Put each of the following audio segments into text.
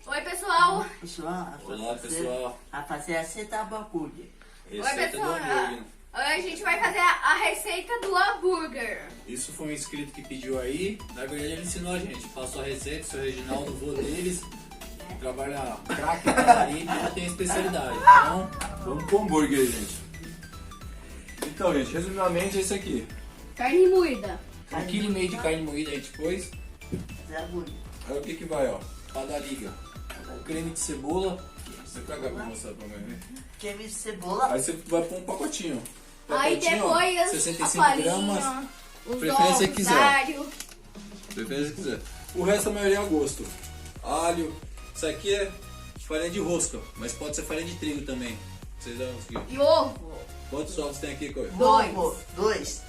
Oi, pessoal. Olá, pessoal. A fazer a receita do hambúrguer. Receita do hambúrguer. Hoje a gente vai fazer a receita do hambúrguer. Isso foi um inscrito que pediu aí. Na verdade, ele ensinou a gente. Passou a receita, o seu Reginaldo, vô deles. Trabalha craque na padaria e já tem especialidade. Então, vamos pro hambúrguer aí, gente. Então, gente, resumidamente é isso aqui. Carne moída. 1,5 kg de carne moída a gente pôs. Fazer hambúrguer. Aí o que vai, ó? Padaliga. Creme de cebola. Você pega pra mostrar pra mim, né? Creme de cebola. Aí você vai pôr um pacotinho. Aí depois ó, a 65 farinha, gramas. os Preferência ovos, que quiser. alho. Preferência que quiser. O resto a maioria é a gosto. Alho. Isso aqui é farinha de rosca, mas pode ser farinha de trigo também. Vocês vão conseguir. E ovo. Quantos ovos tem aqui, Coi? Dois.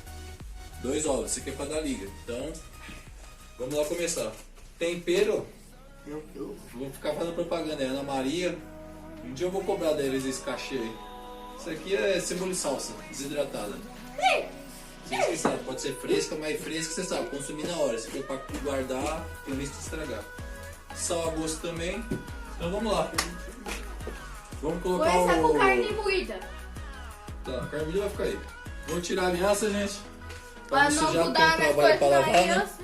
2 ovos. Isso aqui é pra dar liga. Então, vamos lá começar. Tempero. Eu. Vou ficar fazendo propaganda. É Ana Maria. Um dia eu vou cobrar deles esse cachê aí. Isso aqui é cebola e salsa, desidratada. Vocês sabem, pode ser fresca, mas fresca você sabe, consumir na hora. Se for pra guardar, tem risco de estragar. Sal a gosto também. Então vamos lá. Vamos Vou colocar começar o... com carne moída. Tá, a carne vai ficar aí. Vou tirar a aliança, gente. Pra você não já mudar tem minhas trabalho coisas pra na lavar, né? aliança.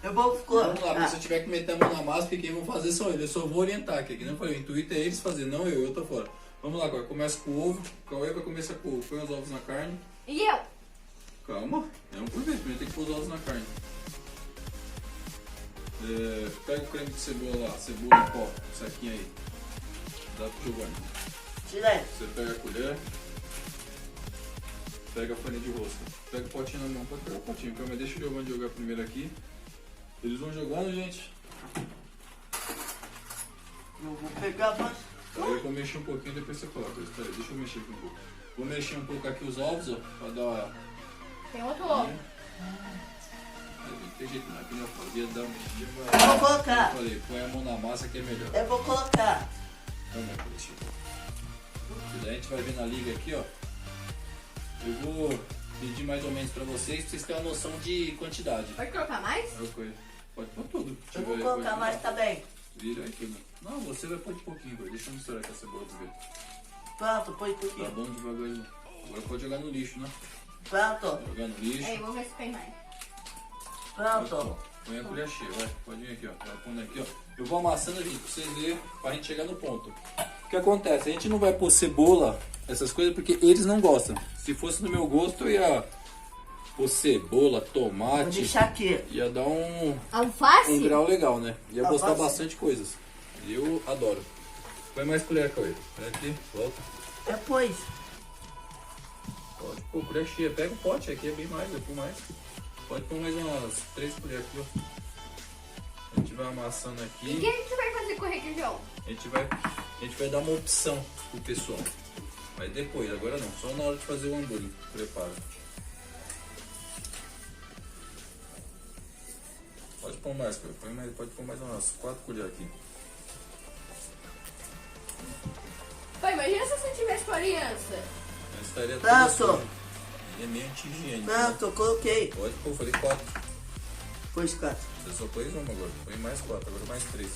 Eu vou Vamos lá, se eu tiver que meter a mão na massa, porque quem vão fazer são eles. Eu só vou orientar aqui. Que nem eu falei, o intuito é eles fazerem, não eu tô fora. Vamos lá, agora. Começa com o ovo. O Cauê vai começar com o ovo. Põe os ovos na carne. E eu? Calma, é um por vez, primeiro tem que pôr os ovos na carne. Pega o creme de cebola lá, cebola em pó, saquinho aí. Dá pro Giovanni. Tira aí. Você pega a colher, pega a farinha de rosca. Pega o potinho na mão, pode pegar o potinho. Calma, deixa o Giovanni jogar primeiro aqui. Eles vão jogando, gente. Eu vou pegar mais. Aí eu vou mexer um pouquinho, depois você coloca. Espera aí, deixa eu mexer aqui um pouco. Vou mexer um pouco aqui os ovos, ó, pra dar uma... Tem outro ovo. Não tem jeito não, aqui não fazia, dá uma mexidinha, Eu mas... vou colocar. Eu falei, põe a mão na massa que é melhor. Eu vou colocar. Vamos lá, deixa eu... E daí a gente vai ver na liga aqui, ó. Eu vou pedir mais ou menos pra vocês terem uma noção de quantidade. Pode colocar mais? Pode pôr tudo. Eu vou colocar mais também. Vira aí tudo. Não, você vai pôr de pouquinho, vai. Deixa eu misturar com a cebola do ver. Pronto, põe Tá pouquinho. bom devagarzinho. Agora pode jogar no lixo, né? Pronto. Jogar no lixo. Aí, vamos ver se tem mais. Pronto. Põe a colher cheia, vai. Pode vir aqui, ó. Vai pondo aqui, ó. Eu vou amassando, gente, pra vocês verem, pra gente chegar no ponto. O que acontece? A gente não vai pôr cebola, essas coisas, porque eles não gostam. Se fosse no meu gosto, eu ia pôr cebola, Vou tomate. deixar aqui. Ia dar um Alface? grau legal, né? Ia gostar Alface. bastante coisas. Eu adoro. Põe mais colher, Cauê. Põe aqui, volta. Depois. Pode pôr colher cheia. Pega o pote, aqui é bem mais, eu pôr mais. Pode pôr mais umas 3 colheres aqui, ó. A gente vai amassando E o aqui. que a gente vai fazer com o requeijão? A gente vai dar uma opção pro pessoal. Mas depois, agora não. Só na hora de fazer o hambúrguer. Prepara. Pode pôr mais, Cauê. Pode pôr mais umas 4 colheres aqui. Pô, imagina se você tivesse com a aliança. Mas estaria Pronto. tudo assim. E é meio anti-higiênico. Né? Pronto, coloquei. Pode pôr, falei 4. Pois, cara. Você só pôs uma agora. Põe mais 4, agora mais 3.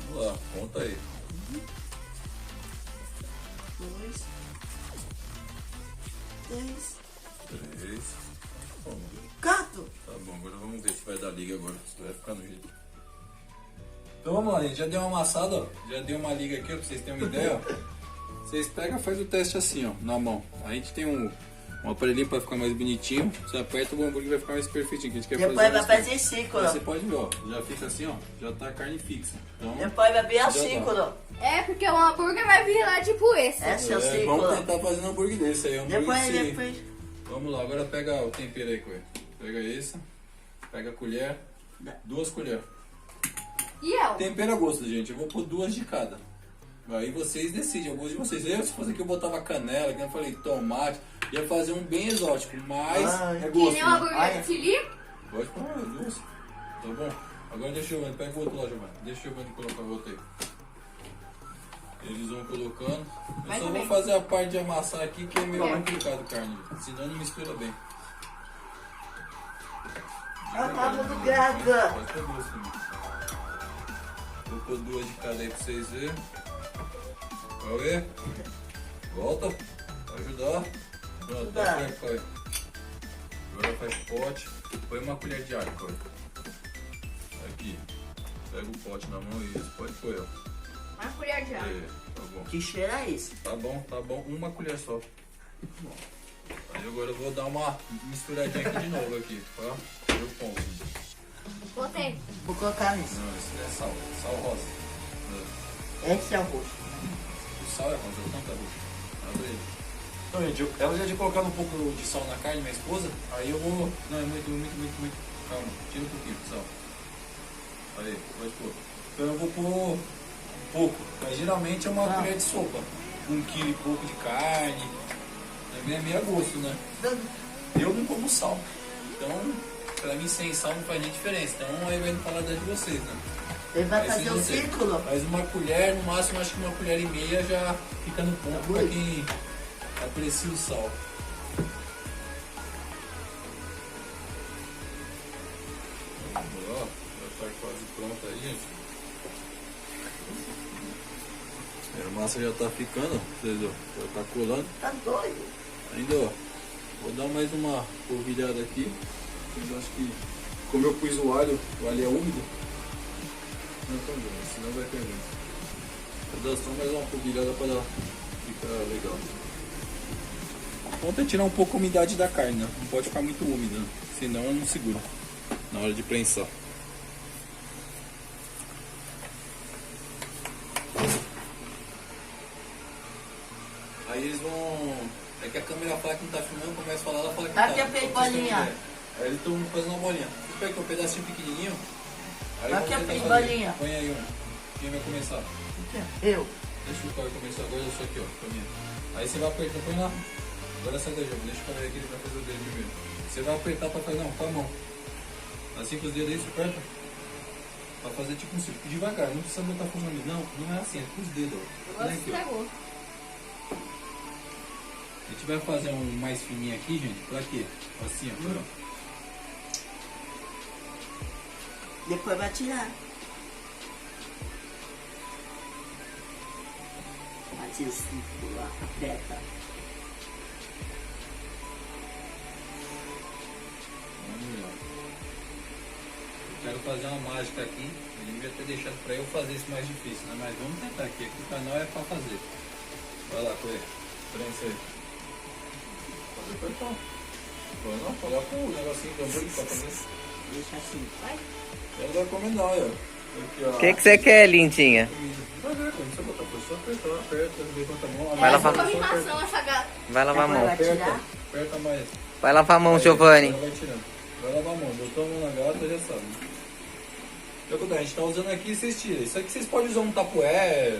Vamos lá, conta aí. 2, 3, 3. Vamos. 4. Tá bom, agora vamos ver se vai dar liga agora. Se vai ficar no jeito. Então vamos lá, gente. Já deu uma amassada, ó. Já deu uma liga aqui, ó, pra vocês terem uma ideia, ó. Vocês pegam e faz o teste assim, ó, na mão. A gente tem um aparelhinho pra ficar mais bonitinho. Você aperta o hambúrguer vai ficar mais perfeitinho. Que a gente quer Depois vai mais fazer círculo. Aí você pode ver, ó. Já fica assim, ó. Já tá a carne fixa. Então, Depois vai vir a Já círculo. É, porque o hambúrguer vai vir lá tipo esse. Esse é o círculo. vamos tentar fazer um hambúrguer desse aí. Depois. Vamos lá, agora pega o tempero aí, Coelho. Pega esse. Pega a colher. 2 colheres. E eu? Tempero a gosto, gente. Eu vou pôr 2 de cada. Aí vocês decidem, eu gosto de vocês. Eu, se fosse aqui, eu botava canela, que eu falei tomate. Ia fazer um bem exótico, mas é Que gosto. nem um Né? hambúrguer de Felipe? Pode pôr 2. Tá bom? Agora deixa o Giovanni, pega o outro lá, Giovanni. Deixa o Giovanni colocar o outro aí. Eles vão colocando. Eu Vai só também. vou fazer a parte de amassar aqui, que é meio complicado carne. Senão não mistura bem. Eu tava do grado. Pode pôr 2 também. Vou pôr 2 de cada aí pra vocês verem. Vai ver? Volta. Pra ajudar. Pronto, tá certo, Caio. Agora faz pote. Põe uma colher de água, Caio. Aqui. Pega o pote na mão e isso. Pode pôr, ó. Uma colher de água. Tá bom. Que cheiro é esse? Tá bom. Uma colher só. Aí agora eu vou dar uma misturadinha aqui de novo aqui, tá? Eu ponto. Botei. Vou colocar nisso. Não, esse é sal. Sal rosa. Esse é o roxo. O sal é rosa, o tanto é roxo. Abre ele. Então, gente, ela já tinha colocado um pouco de sal na carne, minha esposa. Aí eu vou... Não, é muito. Calma, tira um pouquinho de sal. Aí, pode pôr. Então eu vou pôr um pouco. Mas geralmente é uma colher de sopa. 1 quilo e pouco de carne. Também é meio a gosto, né? Eu não como sal. Então, pra mim sem sal não faz nem diferença. Então aí vai no paladar de vocês, né? Ele vai Aí, fazer se um você- círculo. Mas uma colher, no máximo acho que 1,5 colheres já fica no ponto pra quem aprecia o sal. Ó, já tá quase pronta aí, gente. A massa já tá ficando, ó. Vocês, ó, já tá colando. Tá doido. Ainda, ó, vou dar mais uma polvilhada aqui. Eu acho que, como eu pus o alho é úmido, não é tão bom, senão vai perder. Vou dar só mais uma polvilhada para ela ficar legal. O ponto é tirar um pouco a umidade da carne, né? Não pode ficar muito úmida, né? Senão ela não segura na hora de prensar. Aí eles vão... É que a câmera fala que não tá filmando, começa a falar, ela fala que Tá tá. aqui a Pra vocês terem bolinha. ideia. Aí eles estão fazendo uma bolinha. Você pega um pedacinho pequenininho. Aí Tá aqui vamos a tentar fazer. bolinha. Põe aí um. Quem vai começar? Eu. Deixa o Caio começar agora, eu sou aqui, ó. Caminha. Aí você vai apertar, põe lá. Agora sai da jogo, deixa o Caio aqui, ele vai fazer o dele primeiro. Você vai apertar pra fazer, não, com a mão. Assim com os dedos aí, você aperta. Pra fazer tipo um círculo. Devagar, não precisa botar força no Não, não é assim, é com os dedos, ó. Agora Vem aqui, ó. estragou. A gente vai fazer um mais fininho aqui, gente, pra quê? Assim, ó. Depois vai tirar. Faz o círculo lá. Aperta. Vamos lá. Eu quero fazer uma mágica aqui. Ele devia ter deixado pra eu fazer isso mais difícil, né? Mas vamos tentar aqui. Aqui o canal é pra fazer. Vai lá, Coelho. Prensa aí. Pode apertar. Vai lá, coloca o negocinho do hambúrguer pra comer. Deixa assim. Vai. Ela vai comer não, ó. Aqui, ó. O que você quer, lindinha? Vai ver, não precisa botar força. Só apertar, aperta, levanta a mão. Vai Ela lavar- ficou com ração essa gata. Vai lavar a mão. Vai Aperta, tirar? aperta mais. Vai lavar a mão, Aí, Giovanni. ela vai tirando. Vai lavar a mão. Botou a mão na gata, já sabe. Então, quando a gente tá usando aqui, vocês tiram. Isso aqui vocês podem usar um tapué,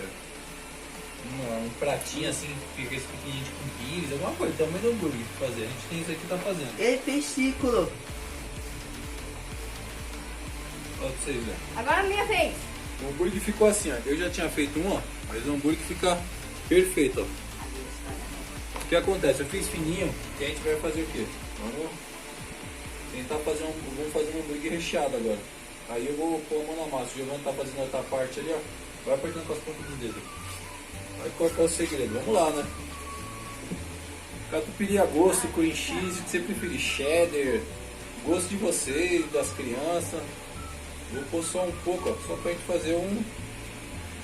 um pratinho assim, fica esse pequenininho com pires, alguma coisa. Tamanho do hambúrguer pra fazer. A gente tem isso aqui, tá fazendo. Ele fez círculo. Olha pra vocês verem. Agora é minha vez. O hambúrguer ficou assim, ó. Eu já tinha feito um, ó. Mas o hambúrguer fica perfeito, ó. O que acontece? Eu fiz fininho e a gente vai fazer o quê? Vamos tentar fazer vamos fazer um hambúrguer recheado agora. Aí eu vou pôr a mão na massa. O Giovanni tá fazendo outra parte ali, ó. Vai apertando com as pontas dos dedos. Aí qual que é o segredo? Vamos lá, né? Catupiry a gosto, cream cheese, o que você preferir. Cheddar, gosto de vocês, das crianças. Vou pôr só um pouco, ó, só pra gente fazer um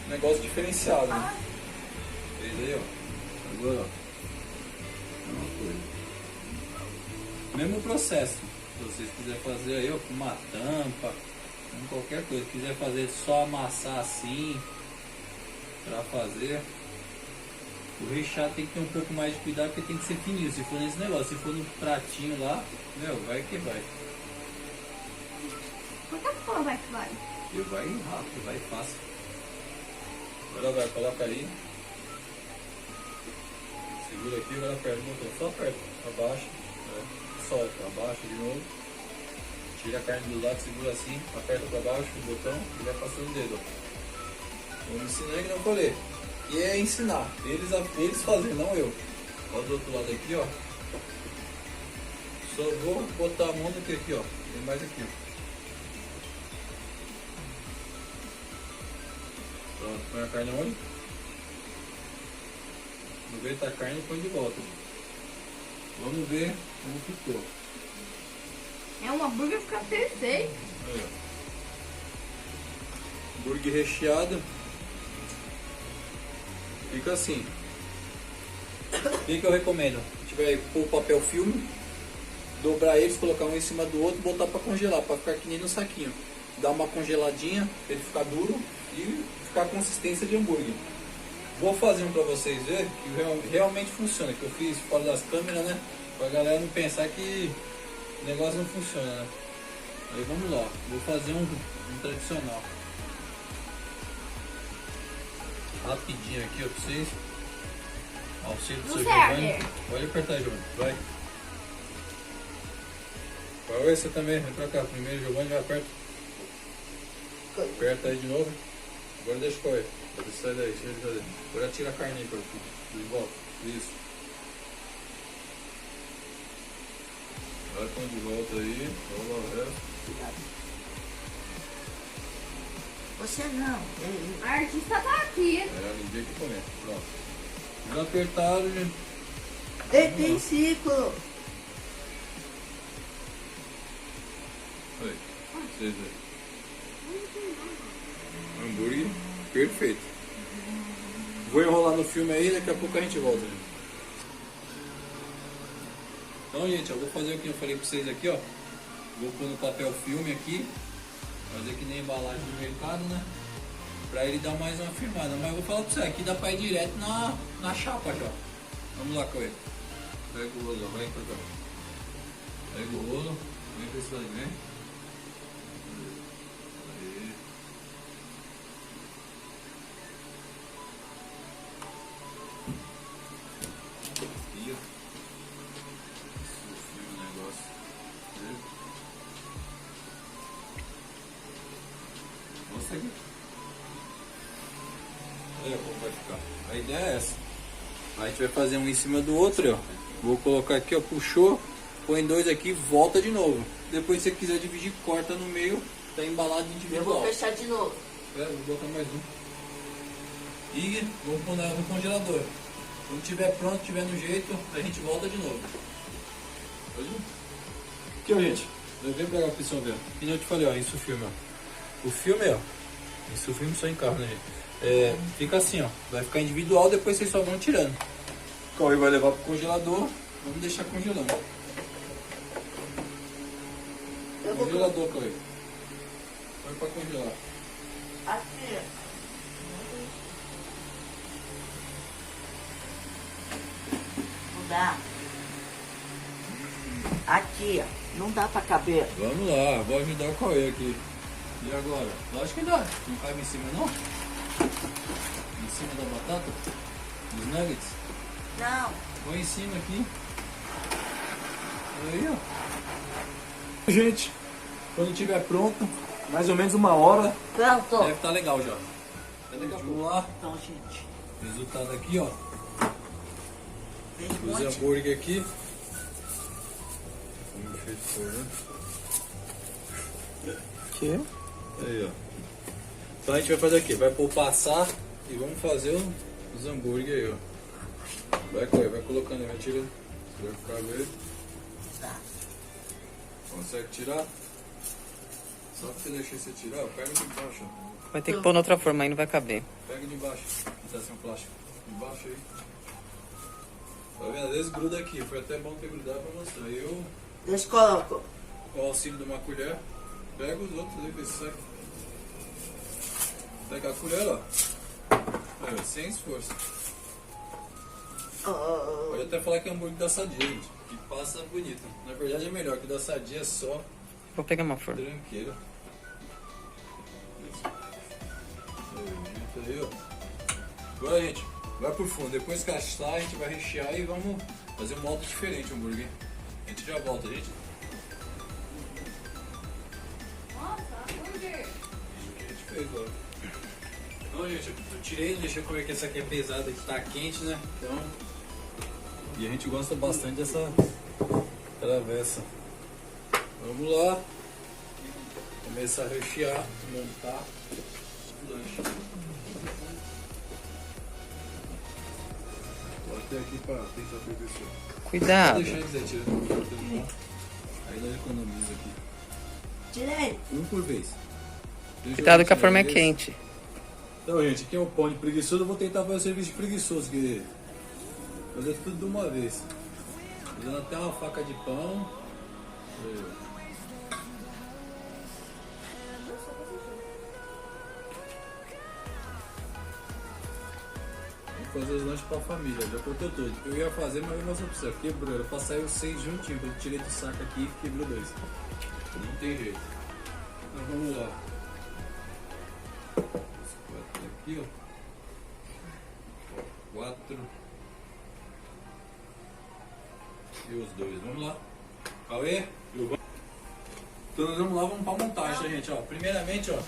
negócio diferenciado, né? Fez aí, ó. Agora, ó. Mesma coisa. Mesmo processo. Se vocês quiserem fazer aí, ó, com uma tampa, com qualquer coisa. Se quiser fazer só amassar assim, pra fazer. O recheado tem que ter um pouco mais de cuidado, porque tem que ser fininho. Se for nesse negócio, se for no pratinho lá, meu, vai que vai. Quanta porra vai que vai? E vai rápido, vai fácil. Agora vai, coloca aí. Segura aqui, agora aperta o botão. Só aperta, abaixa, né? Solta, abaixa de novo. Tira a carne do lado, segura assim, aperta para baixo o botão e vai passando o dedo. Ó. Vou me ensinar que não falei. E é ensinar, eles fazem, não eu. Ó do outro lado aqui, ó. Só vou botar a mão do que aqui, ó. Tem mais aqui, ó. Pronto, põe a carne onde? Aproveita a carne e põe de volta. Vamos ver como ficou. É um hambúrguer ficar perfeito. Aí, ó. Hambúrguer recheado. Fica assim. O que eu recomendo? A gente vai pôr o papel filme, dobrar eles, colocar um em cima do outro e botar para congelar, para ficar que nem no saquinho. Dar uma congeladinha, para ele ficar duro e ficar a consistência de hambúrguer. Vou fazer um para vocês verem que realmente funciona, que eu fiz fora das câmeras, né? Para a galera não pensar que o negócio não funciona, né? Aí vamos lá, vou fazer um tradicional. Rapidinho aqui, ó, pra vocês. Auxílio do seu Giovanni. Pode apertar, Giovanni, vai. Vai você também, vem pra cá. Primeiro, Giovanni, vai, aperta. Aperta aí de novo. Agora deixa correr. Sai daí, deixa ele fazer. Agora tira a carne aí pra de volta. Isso. Vai, põe de volta aí. Vamos lá, o resto. Você não. A artista tá aqui. É, ninguém que comer. Pronto. Não apertaram, gente. Ele tem círculo. Aí, vocês aí. Hambúrguer perfeito. Vou enrolar no filme aí, daqui a pouco a gente volta. Gente. Então, gente, eu vou fazer o que eu falei pra vocês aqui, ó. Vou pôr no papel filme aqui. Fazer que nem embalagem do mercado, né? Pra ele dar mais uma firmada. Mas eu vou falar pra você, aqui dá pra ir direto na chapa já. Vamos lá, Coelho. Pega o rolo, vem pra cá. Pega o rolo, vem pra esse lado, vem. Aí. Aqui, ó. Sofri o negócio. Mostra aqui. Olha como vai ficar. A ideia é essa. A gente vai fazer um em cima do outro, ó. Vou colocar aqui, ó. Puxou, põe dois aqui, volta de novo. Depois, se você quiser dividir, corta no meio. Tá embalado Eu individual. vou fechar de novo. Vou botar mais um. E vamos pôr no congelador. Quando tiver pronto, tiver no jeito, a gente volta de novo. Pode ir? Aqui, ó, gente. Eu venho pegar a opção ver. E eu te falei, ó, isso o filme, ó. O filme, ó. Isso o filme só em carro, né, gente? É, fica assim, ó. Vai ficar individual, depois vocês só vão tirando. O Cauê vai levar pro congelador. Vamos deixar congelando. Congelador, Cauê. Põe pra congelar. Aqui. Não dá. Aqui, ó. Não dá pra caber. Vamos lá, vou ajudar o Cauê aqui. E agora? Lógico que dá. Não cabe em cima, não? Em cima da batata? Dos nuggets? Não. Põe em cima aqui. Aí, ó. Gente, quando tiver pronto, mais ou menos 1 hora, Pronto. deve estar legal já. Vamos lá. Então, gente. Resultado aqui, ó. Fez um Os monte. hambúrguer aqui. Vamos feito for, né? Que? Aí, ó. Então a gente vai fazer aqui, vai pôr passar e vamos fazer os hambúrguer aí, ó. Vai colocando aí, vai tirando. Você vai ficar verde. Tá. Consegue tirar? Só pra você deixar você tirar, pega de baixo, ó. Vai ter que pôr noutra forma aí, não vai caber. Pega de baixo, que tá sem plástico. De baixo aí. Tá vendo? Às vezes gruda aqui, foi até bom ter grudado pra mostrar. Eu, Eu coloco. com o auxílio de uma colher, pego os outros aí, vê se sai. Pega a colher, ó. Aí, ó, sem esforço. Pode até falar que é hambúrguer da Sadia, gente. Que passa bonito. Na verdade é melhor, que o da Sadia é só Vou pegar uma forma. tranqueira. Aí, ó. Agora, gente, vai por fundo. Depois que assar, a gente vai rechear e vamos fazer um modo diferente o hambúrguer. A gente já volta, gente. Nossa, hambúrguer. Isso que a gente fez agora. Então, gente, eu tirei, deixa eu ver que essa aqui é pesada, que tá quente, né? Então. E a gente gosta bastante dessa travessa. Vamos lá. Começar a rechear, montar o lanche. Vou até aqui pra tentar ver isso. Cuidado. Deixa eles aí tirando o pão. Aí nós economiza aqui. Tirei. Um por vez. Deixa Cuidado eu que a tirar forma é eles. quente. Então, gente, aqui é o pão de preguiçoso. Eu vou tentar fazer o serviço de preguiçoso, que fazer tudo de uma vez. Usando até uma faca de pão. Vou fazer os lanches pra família, já cortou tudo. Eu ia fazer, mas eu não sei pra você. Quebrou, era pra sair os 6 juntinhos. Eu tirei do saco aqui e quebrou 2. Não tem jeito. Então vamos lá. Esse 4 aqui, ó. 4. E os 2. Vamos lá. Cauê? Então nós vamos lá, vamos pra montagem, tá, gente? Ó, primeiramente, ó.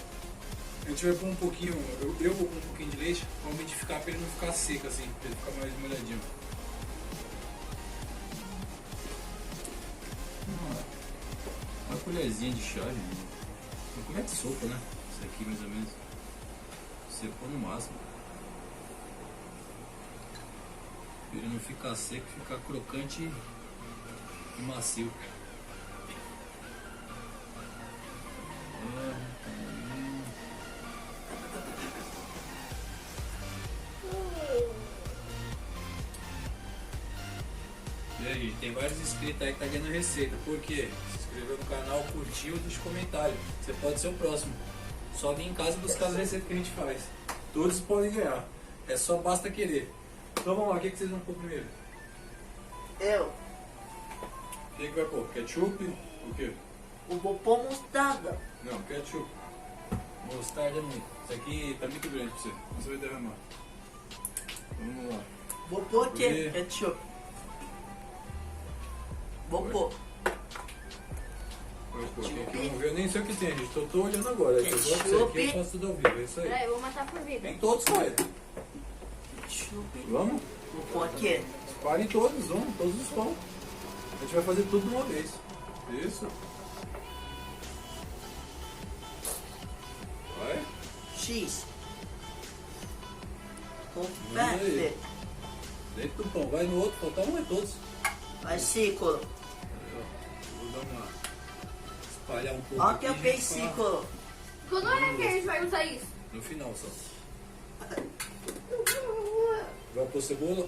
A gente vai pôr um pouquinho, eu vou pôr um pouquinho de leite pra umidificar, pra ele não ficar seco assim, pra ele ficar mais molhadinho. Uma colherzinha de chá, gente. Uma colher de sopa, né? Isso aqui mais ou menos. Você pôr no máximo. Pra ele não ficar seco, ficar crocante e macio. E aí, tem vários inscritos aí que tá ganhando receita. Por quê? Se inscreveu no canal, curtiu, deixa comentário. Você pode ser o próximo. Só vir em casa buscar as receitas que a gente faz. Todos podem ganhar. É só basta querer. Então vamos lá, o que vocês vão pôr primeiro? Eu. O que vai pôr? Ketchup? O quê? O vou pôr mostarda. Não, ketchup. Mostarda é muito. Isso aqui tá muito grande pra você. Você vai derramar. Vamos lá. Vou pôr aqui, E- ketchup. Vou pôr. Vai pôr. Aqui, vamos ver. Eu nem sei o que tem, gente. Tô olhando agora. Eu gosto disso aqui, eu faço tudo ao vivo. É isso aí. Peraí, eu vou matar por vida. Tem todos, Caio. Ketchup. Vamos? Vou pôr aqui. Espalhem todos, vamos. Todos os pão. A gente vai fazer tudo de uma vez. Isso. Vai. X. Com E aí? pé. Dentro do pão. Vai no outro. Faltar um é todos. Vai círculo. Vou dar uma... espalhar um pouco Ó que eu aqui, fiz gente, círculo. Quando é que a gente vai usar isso? no final só. Vai pôr cebola.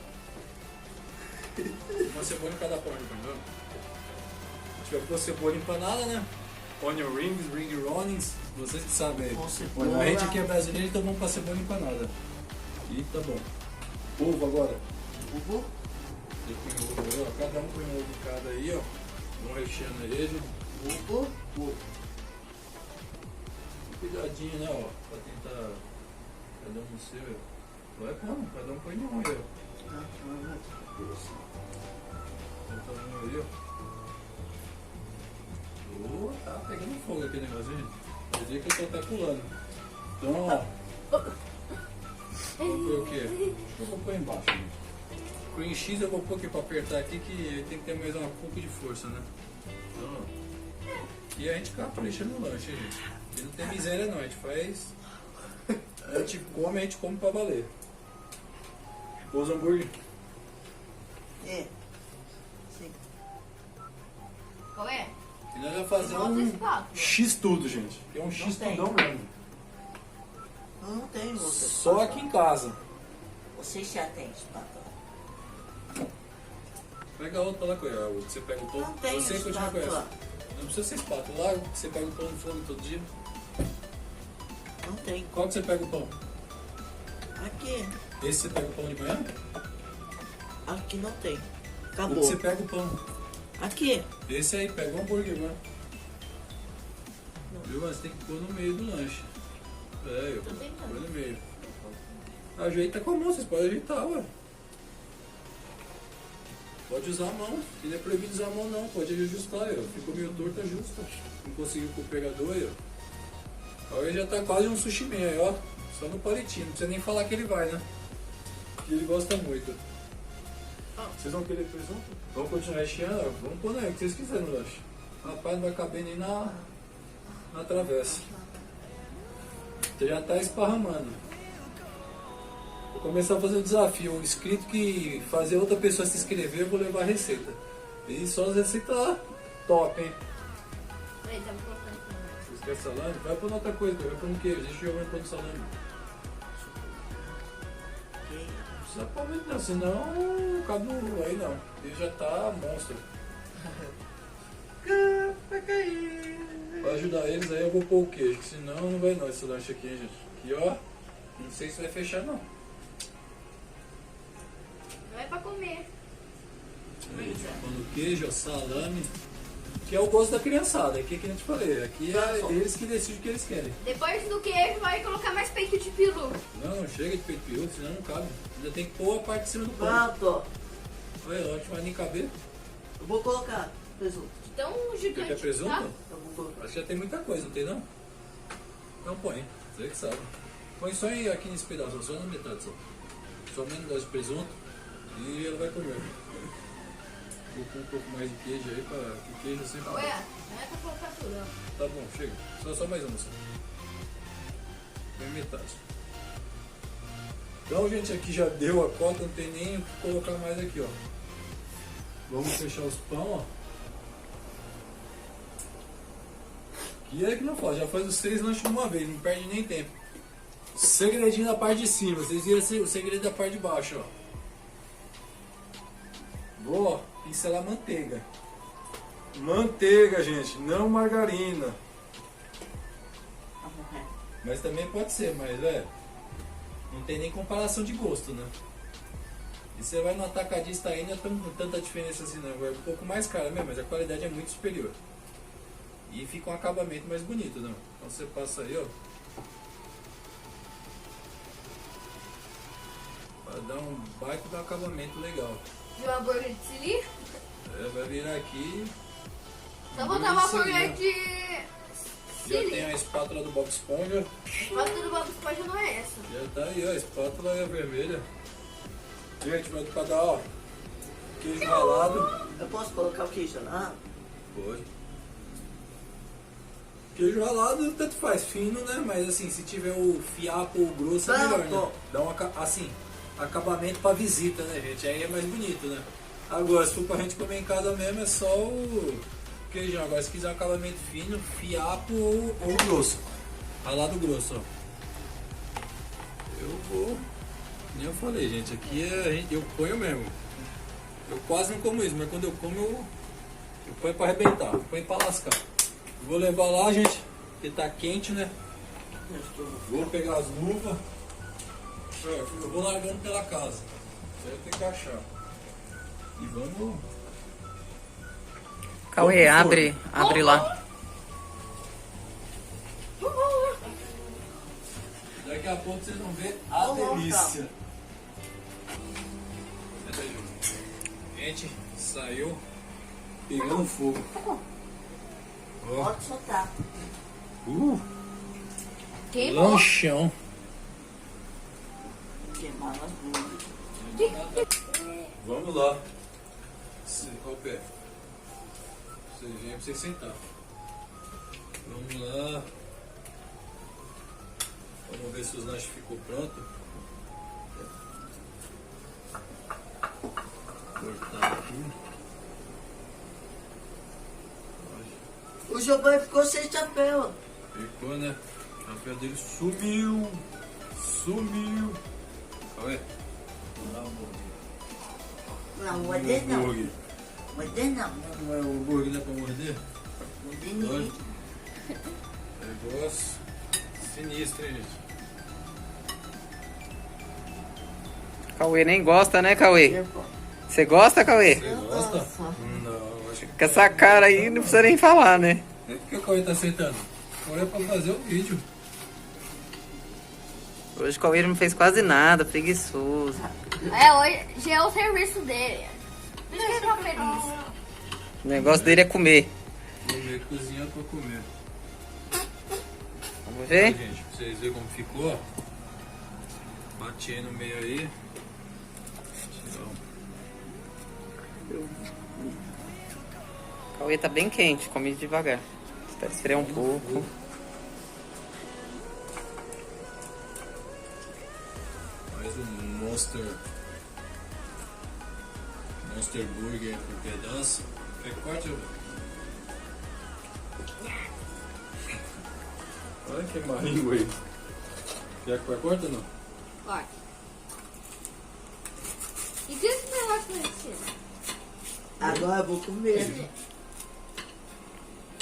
Uma cebola em cada pão, entendeu? A gente vai pôr cebola empanada, né? Onion rings, ring rollings. Vocês que sabem. Com cebola. A gente aqui é brasileiro, então vamos pra cebola empanada. E tá bom. Ovo agora. Ovo. Eu ponho ovo aí, ó. Cada um põe um ovo em cada aí, ó. Vamos recheando ele. Ovo. Ovo. Cuidadinho, né, ó. Pra tentar. Cada um no seu. Vai pondo, cada um põe um aí, ó. Tenta um aí, ó. Oh, tá pegando fogo aquele negócio, gente. Quer dizer que eu tô até pulando. Então, ó. Vou pôr o quê? Eu vou pôr embaixo, gente. Cream cheese eu vou pôr aqui pra apertar aqui, que tem que ter mais um pouco de força, né? Então, ó. E a gente capricha no lanche, gente. E não tem miséria não, a gente faz. A gente come pra valer. Os hambúrguer. É. Sim. Qual é? E nós vamos fazer Volta esse um papo. X tudo, gente. É um X tem. tudão mesmo. Não tem você. Só aqui em casa. Você já tem espátula. Pega a outra lá, Coelho. A outra você pega o pão. Não tem Você continua com essa. espátula. Não precisa ser espátula. Lá você pega o pão no fogo todo dia. Não tem. Qual que você pega o pão? Aqui. Esse você pega o pão de manhã? Aqui não tem. Ou que Acabou. você pega o pão? Aqui. Esse aí, pega o hambúrguer, mano. Viu? Mas tem que pôr no meio do lanche. É, eu Tô tentando. põe no meio. Ajeita com a mão, vocês podem ajeitar, ué. Pode usar a mão, que não é proibido usar a mão não, pode ajustar, ó. Ficou meio torto, ajusta. Não conseguiu com o pegador aí, ó. Agora já tá quase um sushi man aí, ó. Só no palitinho, não precisa nem falar que ele vai, né? Porque ele gosta muito. Vocês vão querer presunto? Vamos continuar recheando, ó. Vamos pôr né, o que vocês quiserem no lanche. Rapaz, não vai caber nem na travessa. Você já tá esparramando. Vou começar a fazer o desafio. O inscrito que fazer outra pessoa se inscrever, eu vou levar a receita. E só as receitas top, hein? Aí, tá colocando. Vocês querem salame? Vai pôr outra coisa, vai pôr no queijo. Deixa eu ver pôr no salame. Não precisa pôr muito não, senão cabe no aí não. Ele já tá monstro. Pra ajudar eles aí eu vou pôr o queijo, que senão não vai não esse lanche aqui, hein, gente. Aqui ó, não sei se vai fechar não. Não é pra comer. Aí, a gente vai pondo queijo, ó, salame. Que é o gosto da criançada, aqui que a gente falei. Aqui é eles que decidem o que eles querem. Depois do queijo, vai colocar mais peito de peru. Não, chega de peito de peru, senão não cabe. Ainda tem que pôr a parte de cima do pão. Pronto. Olha, não vai nem caber. Eu vou colocar presunto. Tão Você gigante. quer presunto? Tá? Eu vou colocar. Acho que já tem muita coisa, não tem não? Então põe, você que sabe. Põe só aí aqui nesse pedaço, só na metade só. Sua mãe não gosta de presunto e ela vai comer. Vou pôr um pouco mais de queijo aí, para o queijo sempre... Ué, não é pra colocar tudo, ó. Tá bom, chega. Só mais uma só. Põe metade. Então, gente, aqui já deu a cota, não tem nem o que colocar mais aqui, ó. Vamos fechar os pão, ó. E é que não faz, já faz os 3 lanches de uma vez, não perde nem tempo. Segredinho da parte de cima, vocês viram o segredo da parte de baixo, ó. Vou, ó, pincelar manteiga. Manteiga, gente, não margarina. Mas também pode ser, mas não tem nem comparação de gosto, né? E você vai no atacadista aí, não é tanta diferença assim não, é um pouco mais caro mesmo, mas a qualidade é muito superior. E fica um acabamento mais bonito, não? Então você passa aí, ó. Vai dar um baita de um acabamento legal. De um hambúrguer de chili. Vai virar aqui. Só botar uma hambúrguer hambúrguer de Já chili. tem a espátula do Bob Esponja. Mas tudo Bob Esponja não é essa. Já tá aí, ó, a espátula é vermelha. Gente, vai pra dar, ó, queijo ralado. Eu posso colocar o queijo lá? Pode. Queijo ralado tanto faz, fino, né? Mas assim, se tiver o fiapo ou o grosso é melhor, né? Dá um assim, acabamento pra visita, né, gente? Aí é mais bonito, né? Agora, se for pra gente comer em casa mesmo, é só o queijão. Agora, se quiser um acabamento fino, fiapo ou grosso. Ralado grosso, ó. Eu vou... Nem eu falei, gente, aqui eu ponho mesmo. Eu quase não como isso, mas quando eu como eu ponho pra arrebentar, eu ponho pra lascar. Vou levar lá, gente, porque tá quente, né? Vou pegar as luvas. Eu vou largando pela casa. Você tem que achar. E vamos... Cauê, abre lá. Daqui a pouco vocês vão ver a delícia. Gente, saiu pegando fogo. Ó. Pode soltar. Queimou. Lanchão. Queimar nas blues. Vamos lá. Qual o pé? Você vem pra você sentar. Vamos lá. Vamos ver se os lanches ficou pronto. Cortar aqui. O Giovanni ficou sem chapéu. Ficou, né? O chapéu dele sumiu. Sumiu. Olha. Não, morder não. Hambúrguer. Morder não. Não é o hambúrguer, não é pra morder? Morder ninguém. Negócio sinistro, hein, gente? Cauê nem gosta, né, Cauê? Você gosta, Cauê? Você gosta? Não, acho que... Com essa cara aí não precisa nem falar, né? Por que o Cauê tá aceitando? O Cauê é pra fazer o vídeo. Hoje o Cauê não fez quase nada, preguiçoso. Hoje é o serviço dele. Por isso que ele tá feliz. O negócio dele é comer. Comer, cozinhar pra comer. Vamos Aí, ver? gente, pra vocês verem como ficou, ó. Bati aí no meio aí. O Cauê tá bem quente, come devagar. Espera esfriar um pouco. Mais um Monster Burger por pedaço. Quer que corte? Olha que marinho aí. Quer que corta ou não? Vai. E que esse negócio lá em cima? Agora eu vou comer.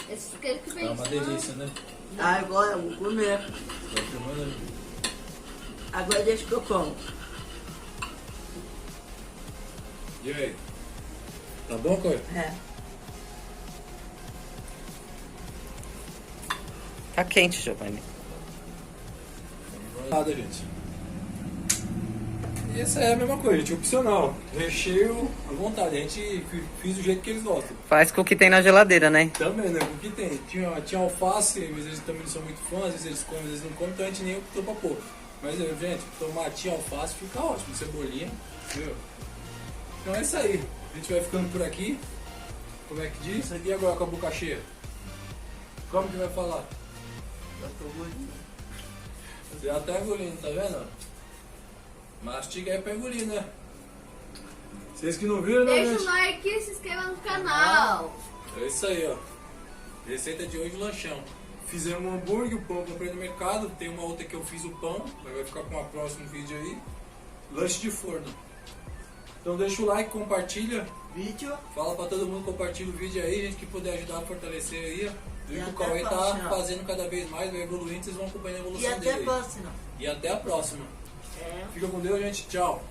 Esse aquele que vem Tá uma delícia, né? Agora eu vou comer. Tá filmando ali. Agora deixa que eu como. E aí? Tá bom, Coi? É. Tá quente, Giovanni. Nada, gente. E essa é a mesma coisa, gente, opcional. Recheio à vontade, a gente fiz do jeito que eles gostam. Faz com o que tem na geladeira, né? Também, né? O que tem? Tinha alface, mas eles também não são muito fãs, às vezes eles comem, às vezes não comem, então a gente nem optou pra pôr. Mas, gente, tomatinho, alface fica ótimo, cebolinha, viu? Então é isso aí. A gente vai ficando por aqui. Como é que diz? E agora com a boca cheia? Como que vai falar? Eu tô gordinho. Já tá engolindo, tá vendo? Mastiga aí pra engolir, né? Vocês que não viram, né, Deixa o gente? like e se inscreva no canal. É isso aí, ó. Receita de hoje, lanchão. Fizemos um hambúrguer, o pão eu comprei no mercado. Tem uma outra que eu fiz o pão, mas vai ficar com o próximo vídeo aí. Lanche de forno. Então deixa o like, compartilha. Vídeo. Fala pra todo mundo, compartilha o vídeo aí, gente que puder ajudar a fortalecer aí. Ó. E O até Cauê a tá próxima. fazendo cada vez mais, vai evoluindo, vocês vão acompanhando a E evolução até dele. a aí. próxima. E até a próxima. É. Fica com Deus, gente. Tchau.